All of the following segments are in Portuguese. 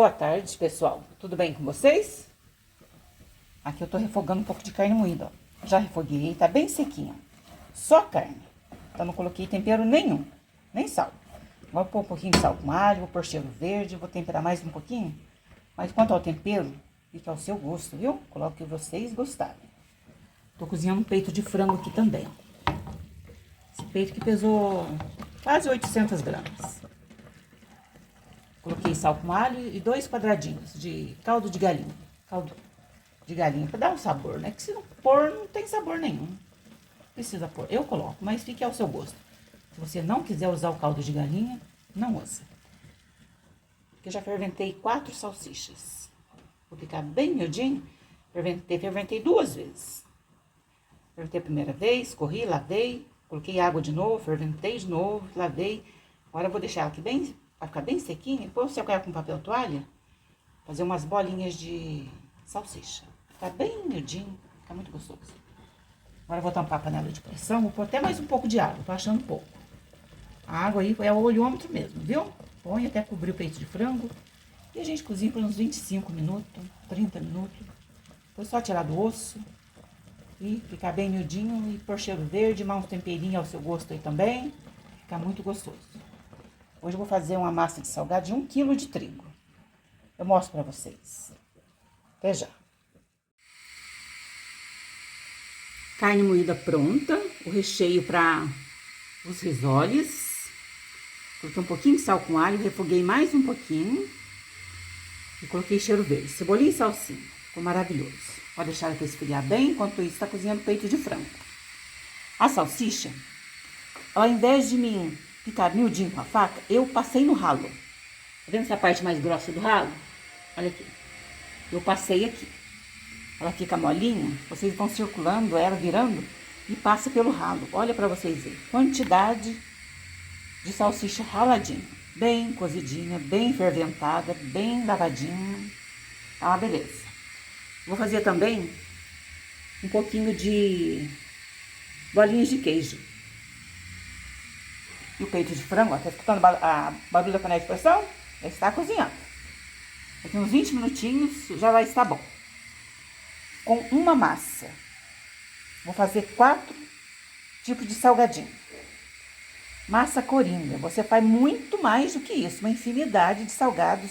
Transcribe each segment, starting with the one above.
Boa tarde, pessoal. Tudo bem com vocês? Aqui eu tô refogando um pouco de carne moída, ó. Já refoguei, tá bem sequinha. Só carne. Então não coloquei tempero nenhum, nem sal. Vou pôr um pouquinho de sal com alho, vou pôr cheiro verde, vou temperar mais um pouquinho. Mas quanto ao tempero, fica ao seu gosto, viu? Coloque o que vocês gostarem. Tô cozinhando um peito de frango aqui também, ó. Esse peito que pesou quase 800 gramas. Coloquei sal com alho e 2 quadradinhos de caldo de galinha. Caldo de galinha, pra dar um sabor, né? Que se não pôr, não tem sabor nenhum. Precisa pôr. Eu coloco, mas fique ao seu gosto. Se você não quiser usar o caldo de galinha, não usa. Eu já ferventei 4 salsichas. Vou ficar bem miudinho. Ferventei 2 vezes. Ferventei a primeira vez, corri, lavei. Coloquei água de novo, ferventei de novo, lavei. Agora eu vou deixar ela aqui bem... Vai ficar bem sequinho, depois você coloca com papel toalha, fazer umas bolinhas de salsicha. Fica bem miudinho, fica muito gostoso. Agora eu vou tampar a panela de pressão, vou pôr até mais um pouco de água, tô achando pouco. A água aí é o olhômetro mesmo, viu? Põe até cobrir o peito de frango e a gente cozinha por uns 25 minutos, 30 minutos. Depois só tirar do osso e ficar bem miudinho e pôr cheiro verde, mais um temperinho ao seu gosto aí também. Fica muito gostoso. Hoje eu vou fazer uma massa de salgado de 1 kg de trigo. Eu mostro pra vocês. Até já. Carne moída pronta. O recheio para os risoles. Coloquei um pouquinho de sal com alho, refoguei mais um pouquinho. E coloquei cheiro verde. Cebolinha e salsinha. Ficou maravilhoso. Pode deixar ela esfriar bem. Enquanto isso, tá cozinhando peito de frango. A salsicha, ao invés de mim ficar miudinho com a faca, eu passei no ralo. Tá vendo essa parte mais grossa do ralo? Olha aqui. Eu passei aqui. Ela fica molinha, vocês vão circulando ela, virando, e passa pelo ralo. Olha pra vocês verem. Quantidade de salsicha raladinha. Bem cozidinha, bem ferventada, bem lavadinha. Tá uma beleza. Vou fazer também um pouquinho de bolinhas de queijo. E o peito de frango, ó, tá escutando a barulho da panela de pressão? Já está cozinhando. Daqui uns 20 minutinhos já vai estar bom. Com uma massa, vou fazer 4 tipos de salgadinho. Massa coringa, você faz muito mais do que isso, uma infinidade de salgados,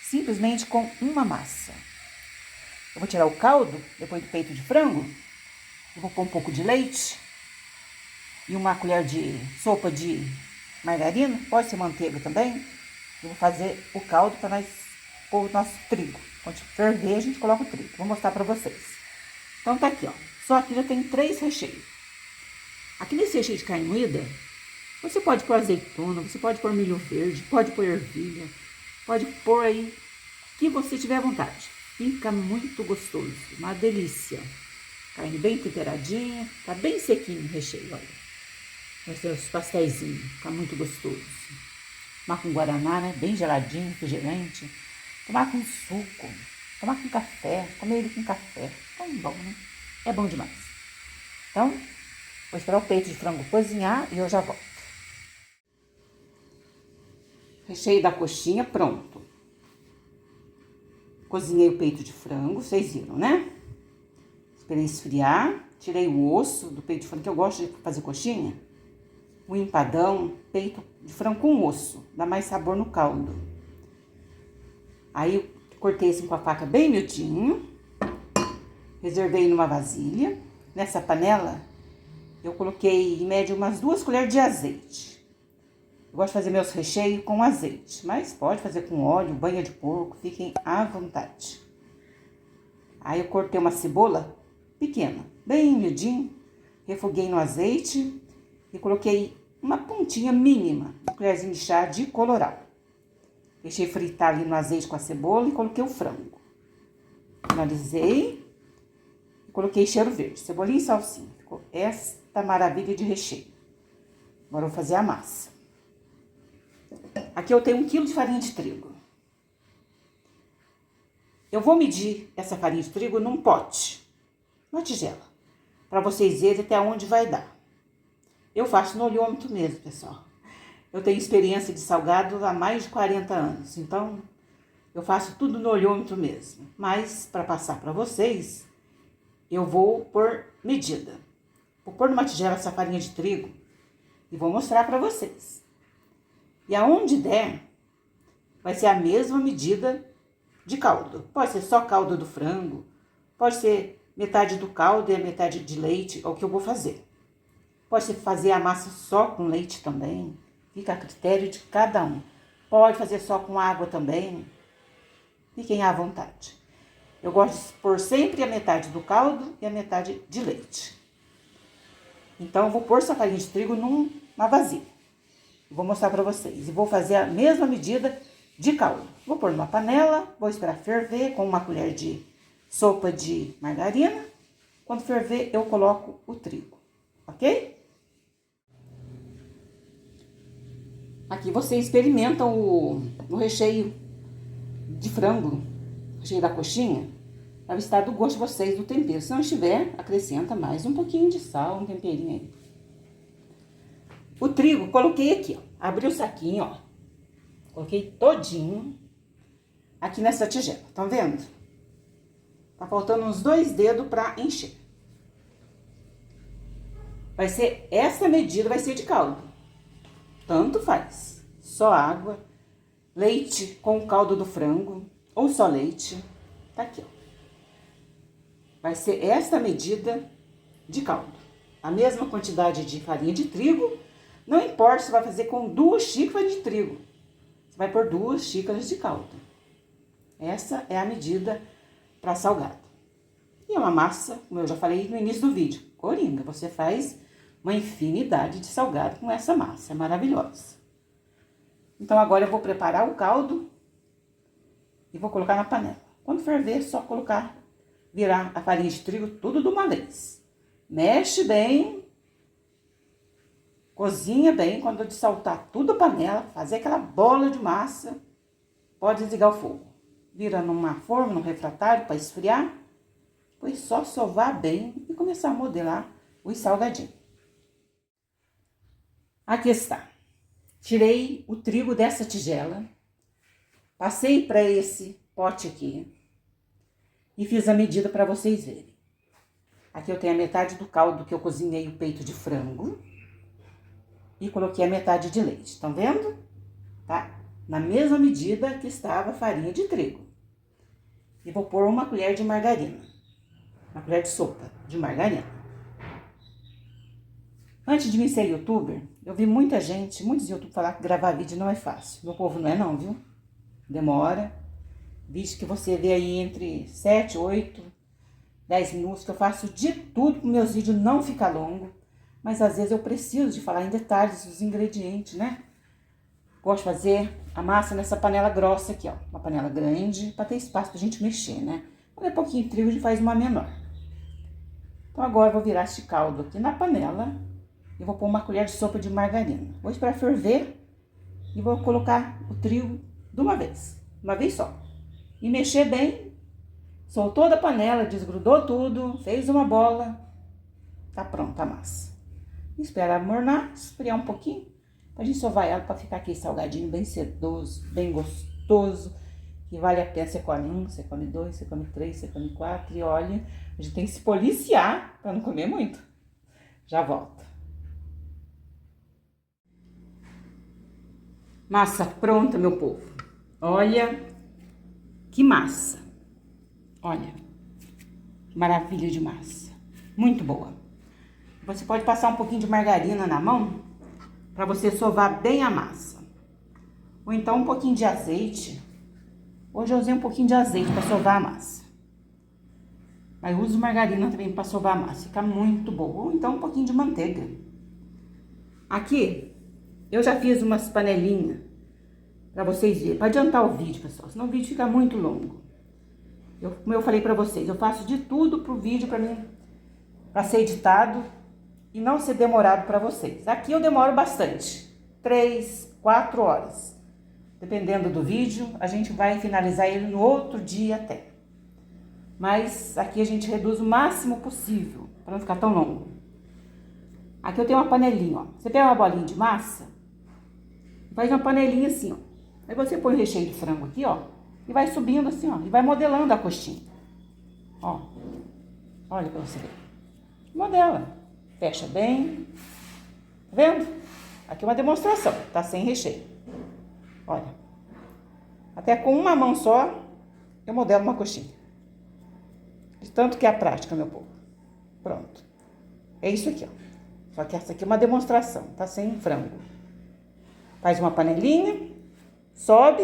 simplesmente com uma massa. Eu vou tirar o caldo, depois do peito de frango, eu vou pôr um pouco de leite e uma colher de sopa de margarina, pode ser manteiga também. Eu vou fazer o caldo para nós pôr o nosso trigo. Quando ferver, a gente coloca o trigo. Vou mostrar para vocês. Então tá aqui, ó. Só aqui já tem 3 recheios. Aqui nesse recheio de carne moída, você pode pôr azeitona, você pode pôr milho verde, pode pôr ervilha, pode pôr aí o que você tiver vontade. Fica muito gostoso, uma delícia. Carne bem temperadinha, tá bem sequinho o recheio, olha. Vai ser os pastéisinhos, fica muito gostoso. Tomar com guaraná, né? Bem geladinho, refrigerante. Tomar com suco, tomar com café, comer ele com café. Tão bom, né? É bom demais. Então, vou esperar o peito de frango cozinhar e eu já volto. Recheio da coxinha pronto. Cozinhei o peito de frango, vocês viram, né? Esperei esfriar, tirei o osso do peito de frango, que eu gosto de fazer coxinha. O empadão, peito de frango com osso, dá mais sabor no caldo. Aí eu cortei assim com a faca bem miudinho, reservei numa vasilha. Nessa panela, eu coloquei em média umas 2 colheres de azeite. Eu gosto de fazer meus recheios com azeite, mas pode fazer com óleo, banha de porco, fiquem à vontade. Aí eu cortei uma cebola pequena, bem miudinho, refoguei no azeite e coloquei uma pontinha mínima, uma colherzinha de chá de colorau. Deixei fritar ali no azeite com a cebola e coloquei o frango. Finalizei e coloquei cheiro verde, cebolinha e salsinha. Ficou esta maravilha de recheio. Agora eu vou fazer a massa. Aqui eu tenho 1 kg de farinha de trigo. Eu vou medir essa farinha de trigo num pote, uma tigela, para vocês verem até onde vai dar. Eu faço no olhômetro mesmo, pessoal. Eu tenho experiência de salgado há mais de 40 anos, então eu faço tudo no olhômetro mesmo. Mas, para passar para vocês, eu vou por medida. Vou pôr numa tigela essa farinha de trigo e vou mostrar para vocês. E aonde der, vai ser a mesma medida de caldo. Pode ser só caldo do frango, pode ser metade do caldo e a metade de leite, é o que eu vou fazer. Pode ser fazer a massa só com leite também, fica a critério de cada um. Pode fazer só com água também, fiquem à vontade. Eu gosto de pôr sempre a metade do caldo e a metade de leite. Então, eu vou pôr essa farinha de trigo numa vasilha. Vou mostrar para vocês. E vou fazer a mesma medida de caldo. Vou pôr numa panela, vou esperar ferver com uma colher de sopa de margarina. Quando ferver, eu coloco o trigo, ok? Aqui você experimenta o recheio de frango, recheio da coxinha, para ver se está do gosto de vocês, do tempero. Se não estiver, acrescenta mais um pouquinho de sal, um temperinho aí. O trigo, coloquei aqui, ó. Abri o saquinho, ó. Coloquei todinho aqui nessa tigela, estão vendo? Tá faltando uns 2 dedos para encher. Vai ser, essa medida vai ser de caldo. Tanto faz. Só água, leite com o caldo do frango, ou só leite. Tá aqui, ó. Vai ser essa medida de caldo. A mesma quantidade de farinha de trigo. Não importa se vai fazer com 2 xícaras de trigo. Você vai pôr 2 xícaras de caldo. Essa é a medida para salgado. E é uma massa, como eu já falei no início do vídeo, coringa. Você faz uma infinidade de salgado com essa massa. É maravilhosa. Então, agora eu vou preparar o caldo e vou colocar na panela. Quando ferver, é só colocar, virar a farinha de trigo tudo de uma vez. Mexe bem, cozinha bem. Quando eu saltar tudo a panela, fazer aquela bola de massa, pode desligar o fogo. Vira numa forma, num refratário para esfriar. Depois só sovar bem e começar a modelar os salgadinhos. Aqui está. Tirei o trigo dessa tigela, passei para esse pote aqui e fiz a medida para vocês verem. Aqui eu tenho a metade do caldo que eu cozinhei o peito de frango e coloquei a metade de leite, estão vendo? Tá? Na mesma medida que estava a farinha de trigo. E vou pôr uma colher de margarina, uma colher de sopa de margarina. Antes de mim ser youtuber, eu vi muitos youtubers falar que gravar vídeo não é fácil. Meu povo, não é não, viu? Demora. Vídeo que você vê aí entre 7, 8, 10 minutos, que eu faço de tudo para meus vídeos não ficar longo. Mas às vezes eu preciso de falar em detalhes dos ingredientes, né? Gosto de fazer a massa nessa panela grossa aqui, ó. Uma panela grande, para ter espaço pra gente mexer, né? Quando é pouquinho de trigo, a gente faz uma menor. Então agora eu vou virar este caldo aqui na panela. E vou pôr uma colher de sopa de margarina. Vou esperar ferver e vou colocar o trigo de uma vez só. E mexer bem, soltou da panela, desgrudou tudo, fez uma bola, tá pronta a massa. Espera amornar, esfriar um pouquinho, pra gente sovar ela pra ficar aquele salgadinho bem sedoso, bem gostoso, que vale a pena. Você come 1, você come 2, você come 3, você come 4 e olha, a gente tem que se policiar pra não comer muito. Já volto. Massa pronta, meu povo. Olha que massa. Olha, que maravilha de massa. Muito boa. Você pode passar um pouquinho de margarina na mão para você sovar bem a massa. Ou então um pouquinho de azeite. Hoje eu usei um pouquinho de azeite para sovar a massa. Mas uso margarina também para sovar a massa. Fica muito boa. Ou então um pouquinho de manteiga. Aqui eu já fiz umas panelinhas para vocês verem, para adiantar o vídeo, pessoal, senão o vídeo fica muito longo. Como eu falei para vocês, eu faço de tudo pro vídeo para ser editado e não ser demorado para vocês. Aqui eu demoro bastante, 3, 4 horas. Dependendo do vídeo, a gente vai finalizar ele no outro dia até. Mas aqui a gente reduz o máximo possível, para não ficar tão longo. Aqui eu tenho uma panelinha, ó. Você pega uma bolinha de massa, faz uma panelinha assim, ó. Aí você põe o recheio de frango aqui, ó. e vai subindo assim, ó, e vai modelando a coxinha. Ó, olha pra você ver. Modela, fecha bem, tá vendo? Aqui é uma demonstração, tá sem recheio. Olha, até com uma mão só, eu modelo uma coxinha. De tanto que é a prática, meu povo. Pronto. É isso aqui, ó. Só que essa aqui é uma demonstração, tá sem frango. Faz uma panelinha, sobe,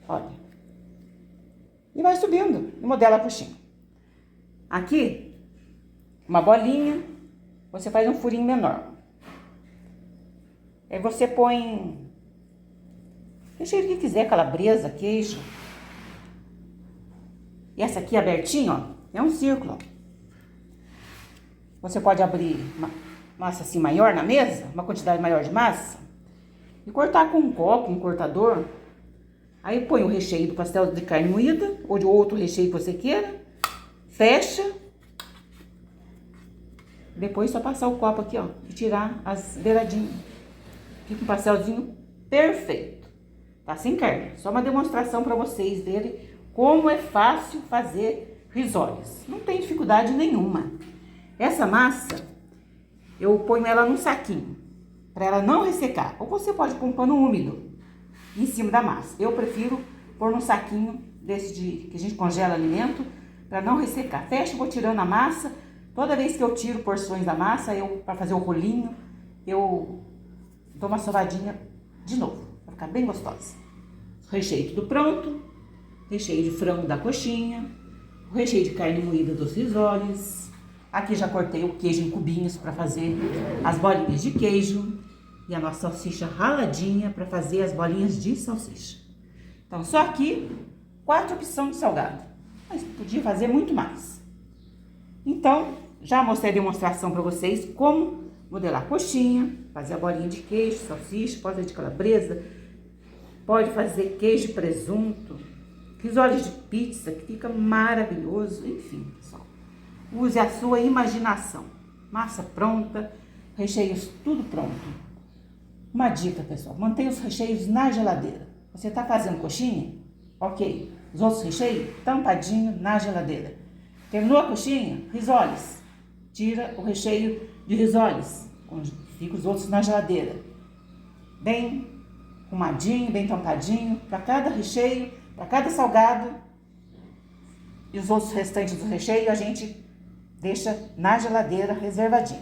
olha. E vai subindo e modela a coxinha. Aqui, uma bolinha, você faz um furinho menor. Aí você põe recheio que quiser, calabresa, queijo. E essa aqui abertinha, ó, é um círculo. Você pode abrir uma massa assim maior na mesa, uma quantidade maior de massa, e cortar com um copo, um cortador. Aí põe o recheio do pastel de carne moída, ou de outro recheio que você queira, fecha. Depois só passar o copo aqui, ó, e tirar as beiradinhas. Fica um pastelzinho perfeito. Tá sem carne, só uma demonstração para vocês verem como é fácil fazer risoles. Não tem dificuldade nenhuma. Essa massa, eu ponho ela num saquinho, para ela não ressecar. Ou você pode pôr um pano úmido em cima da massa. Eu prefiro pôr num saquinho desse que a gente congela alimento, para não ressecar. Fecho, vou tirando a massa. Toda vez que eu tiro porções da massa, para fazer o rolinho, eu dou uma sovadinha de novo, para ficar bem gostosa. Recheio tudo pronto. Recheio de frango da coxinha. O recheio de carne moída dos risoles. Aqui já cortei o queijo em cubinhos para fazer as bolinhas de queijo. E a nossa salsicha raladinha para fazer as bolinhas de salsicha. Então, só aqui, 4 opções de salgado. Mas podia fazer muito mais. Então, já mostrei a demonstração para vocês como modelar a coxinha, fazer a bolinha de queijo, salsicha, pode fazer de calabresa, pode fazer queijo e presunto, risoles de pizza, que fica maravilhoso. Enfim, pessoal, use a sua imaginação. Massa pronta, recheios tudo pronto. Uma dica, pessoal, mantenha os recheios na geladeira. Você está fazendo coxinha? Ok. Os outros recheios, tampadinho na geladeira. Terminou a coxinha? Risoles. Tira o recheio de risoles. Fica os outros na geladeira. Bem arrumadinho, bem tampadinho. Para cada recheio, para cada salgado. E os outros restantes do recheio a gente deixa na geladeira reservadinho.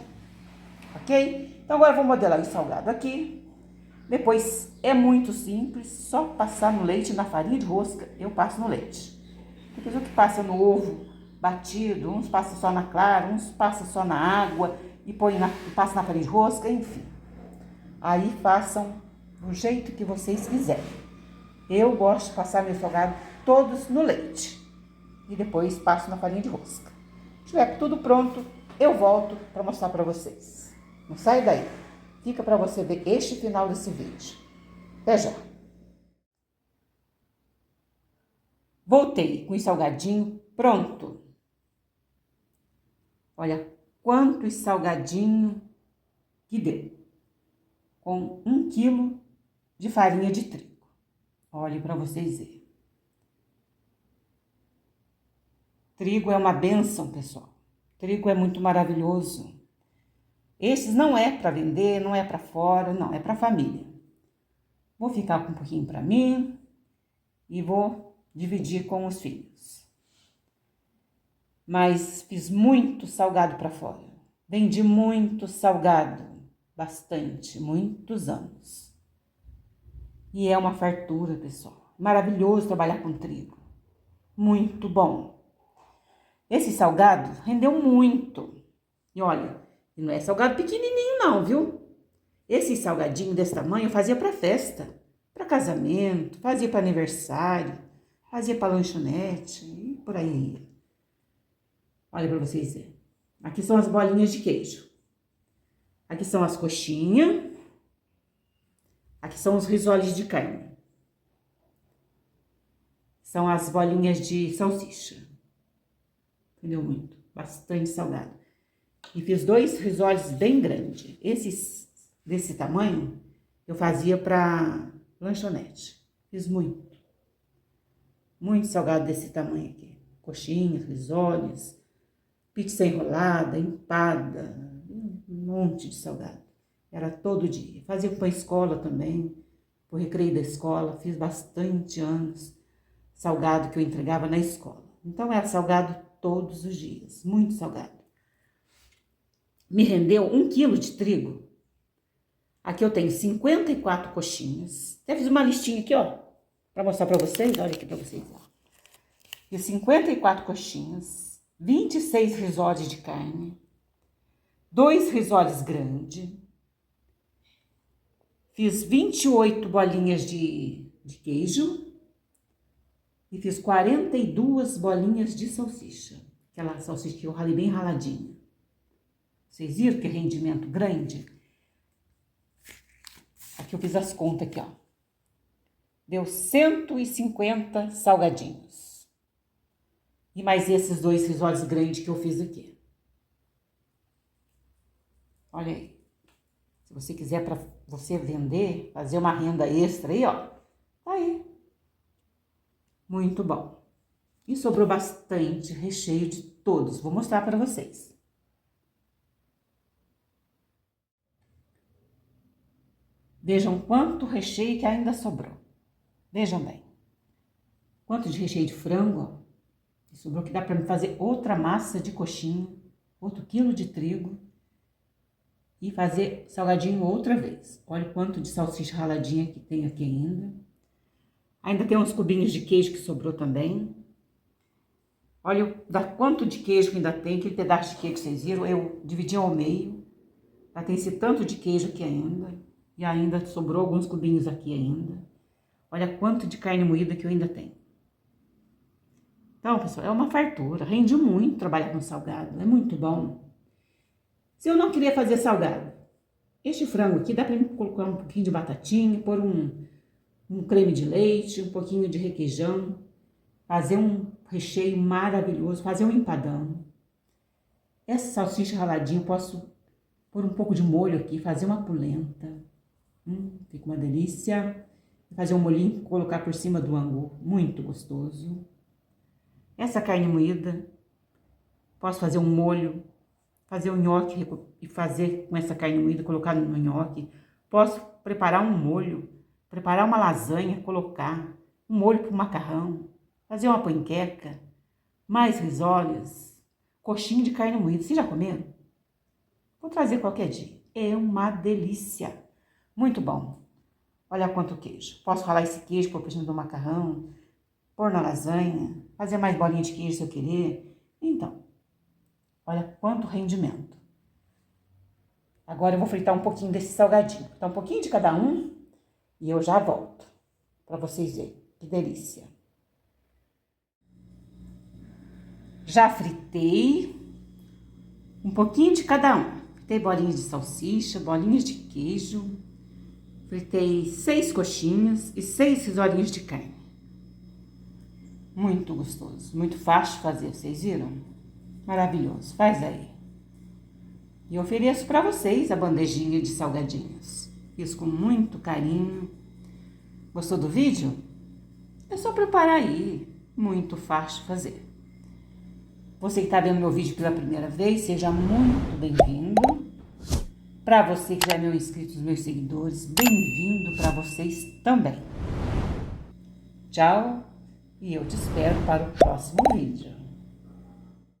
Ok? Então agora eu vou modelar o salgado aqui. Depois é muito simples, só passar no leite, na farinha de rosca, eu passo no leite. Depois o que passa no ovo batido, uns passam só na clara, uns passam só na água e passa na farinha de rosca, enfim. Aí façam do jeito que vocês quiserem. Eu gosto de passar meu salgado todos no leite e depois passo na farinha de rosca. Se tiver tudo pronto, eu volto para mostrar para vocês. Não sai daí. Fica para você ver este final desse vídeo. Até já. Voltei com o salgadinho pronto. Olha quantos salgadinho que deu. Com 1 quilo de farinha de trigo. Olhe para vocês verem. Trigo é uma bênção, pessoal. Trigo é muito maravilhoso. Esses não é para vender, não é para fora, não, é para família. Vou ficar com um pouquinho para mim e vou dividir com os filhos. Mas fiz muito salgado para fora. Vendi muito salgado, bastante, muitos anos. E é uma fartura, pessoal. Maravilhoso trabalhar com trigo. Muito bom. Esse salgado rendeu muito. E olha, não é salgado pequenininho não, viu? Esse salgadinho desse tamanho eu fazia para festa, para casamento, fazia para aniversário, fazia para lanchonete e por aí ia. Olha para vocês verem. Aqui são as bolinhas de queijo. Aqui são as coxinhas. Aqui são os risoles de carne. São as bolinhas de salsicha. Entendeu muito? Bastante salgado. E fiz 2 risoles bem grandes. Esses desse tamanho eu fazia para lanchonete. Fiz muito. muito salgado desse tamanho aqui. Coxinhas, risoles, pizza enrolada, empada, um monte de salgado. Era todo dia. Fazia para a escola também, para o recreio da escola, fiz bastante anos salgado que eu entregava na escola. Então era salgado todos os dias, muito salgado. Me rendeu 1 quilo de trigo. Aqui eu tenho 54 coxinhas. Até fiz uma listinha aqui, ó, para mostrar para vocês. Olha aqui para vocês, ó. Fiz 54 coxinhas, 26 risoles de carne, 2 risoles grandes. Fiz 28 bolinhas de queijo e fiz 42 bolinhas de salsicha. Aquela salsicha que eu ralei bem raladinha. Vocês viram que rendimento grande? Aqui eu fiz as contas aqui, ó. Deu 150 salgadinhos. E mais esses 2 risoles grandes que eu fiz aqui. Olha aí. Se você quiser para você vender, fazer uma renda extra aí, ó. Tá aí. Muito bom. E sobrou bastante recheio de todos. Vou mostrar para vocês. Vejam quanto recheio que ainda sobrou. Vejam bem. Quanto de recheio de frango, ó. Sobrou que dá para fazer outra massa de coxinha, outro quilo de trigo e fazer salgadinho outra vez. Olha o quanto de salsicha raladinha que tem aqui ainda. Ainda tem uns cubinhos de queijo que sobrou também. Olha quanto de queijo que ainda tem, aquele pedaço de queijo que vocês viram, eu dividi ao meio. Já tem esse tanto de queijo aqui ainda. E ainda sobrou alguns cubinhos aqui ainda. Olha quanto de carne moída que eu ainda tenho. Então, pessoal, é uma fartura. Rende muito trabalhar com salgado. É muito bom. Se eu não queria fazer salgado, este frango aqui dá para colocar um pouquinho de batatinha, pôr um creme de leite, um pouquinho de requeijão, fazer um recheio maravilhoso, fazer um empadão. Essa salsicha raladinha eu posso pôr um pouco de molho aqui, fazer uma polenta. Fica uma delícia. Fazer um molhinho, colocar por cima do angu, muito gostoso. Essa carne moída, posso fazer um molho, fazer um nhoque e fazer com essa carne moída, colocar no nhoque. Posso preparar um molho, preparar uma lasanha, colocar um molho para o macarrão, fazer uma panqueca, mais risoles, coxinha de carne moída. Vocês já comeram? Vou trazer qualquer dia. É uma delícia. Muito bom. Olha quanto queijo. Posso ralar esse queijo por cima do macarrão, pôr na lasanha, fazer mais bolinha de queijo se eu querer. Então, olha quanto rendimento. Agora eu vou fritar um pouquinho desse salgadinho. Fritar um pouquinho de cada um e eu já volto para vocês verem. Que delícia. Já fritei um pouquinho de cada um. Fritei bolinhas de salsicha, bolinhas de queijo. Fritei 6 coxinhas e 6 risolinhos de carne. Muito gostoso, muito fácil de fazer, vocês viram? Maravilhoso, faz aí. E ofereço para vocês a bandejinha de salgadinhos. Fiz com muito carinho. Gostou do vídeo? É só preparar aí, muito fácil de fazer. Você que está vendo meu vídeo pela primeira vez, seja muito bem-vindo. Para você que já é meu inscrito, meus seguidores, bem-vindo para vocês também. Tchau, e eu te espero para o próximo vídeo.